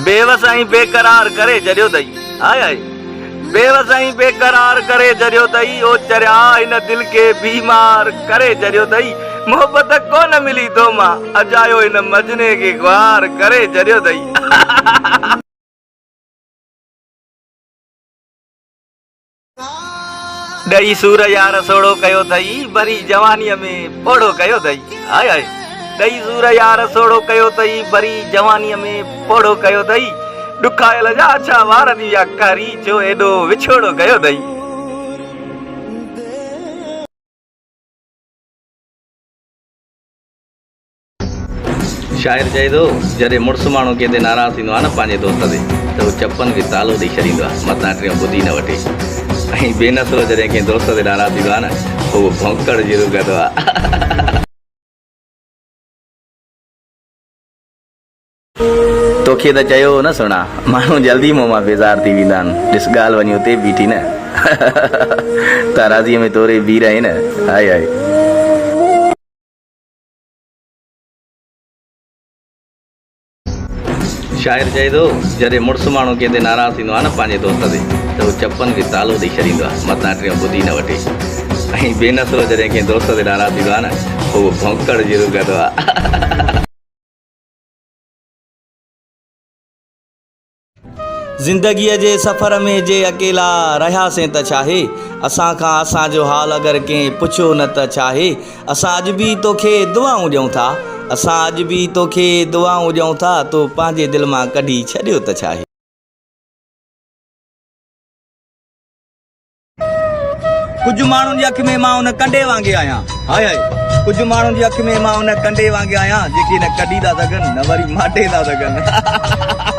बेवसाई बेकरार करे जरियो दई हाय हाय बेवसाई बेकरार करे जरियो दई ओ चरिया इन दिल के बीमार करे जरियो दई मोहब्बत को न मिली तो मां अजायो इन मजने के ग्वार करे जरियो दई दई सूर यार सोड़ो कयो थई बरी जवानी में पोड़ो कयो थई हाय हाय दई सूर यार सोड़ो कयो थई बरी जवानी में पोड़ो कयो थई दुखायल जा छा वार दिया कारी जो एडो विछोड़ो कयो थई शायर चए थो जॾहिं मुड़ुसु माण्हू कंहिं ते नाराज़ थींदो आहे न पंहिंजे दोस्त ते त उहो चपन खे तालो ॾेई छॾींदो आहे मथां टियों ॿुधी न वठे ऐं बेनसो जॾहिं कंहिं दोस्त ते नाराज़ थींदो आहे न उहो भौंकड़ जहिड़ो कंदो आहे तोखे त चयो न सुणा माण्हू जल्दी मूं मां बेज़ार थी वेंदा आहिनि ॾिस ॻाल्हि वञी उते बीठी न ताराज़ीअ में तोरे बीह रहे न हाय हाय शायर चए थो जॾहिं मुड़ुसु माण्हू कंहिं ते नाराज़ थींदो आहे न पंहिंजे दोस्त ते त उहो चपन खे तालो ॾेई छॾींदो आहे मथां टियों ॿुधी न वठे ऐं बेनसो जॾहिं कंहिं दोस्त ते नाराज़ थींदो आहे न उहो भौंकड़ जहिड़ो कंदो आहे ज़िंदगीअ जे सफ़र में जे अकेला रहियासीं त छाहे असां खां असांजो हाल अगरि कंहिं पुछियो न त छाहे असां अॼु बि तोखे दुआऊं ॾियूं था असां अॼु बि तोखे दुआऊं ॾियूं था तो पंहिंजे दिलि मां कढी छॾियो त छाहे कुझु माण्हुनि जी अखि में मां उन कंडे वांगुरु आहियां हाय हाय कुझु माण्हुनि जी अखि में मां उन कंडे वांगुरु आहियां जेके न कढी था सघनि न वरी माटे था सघनि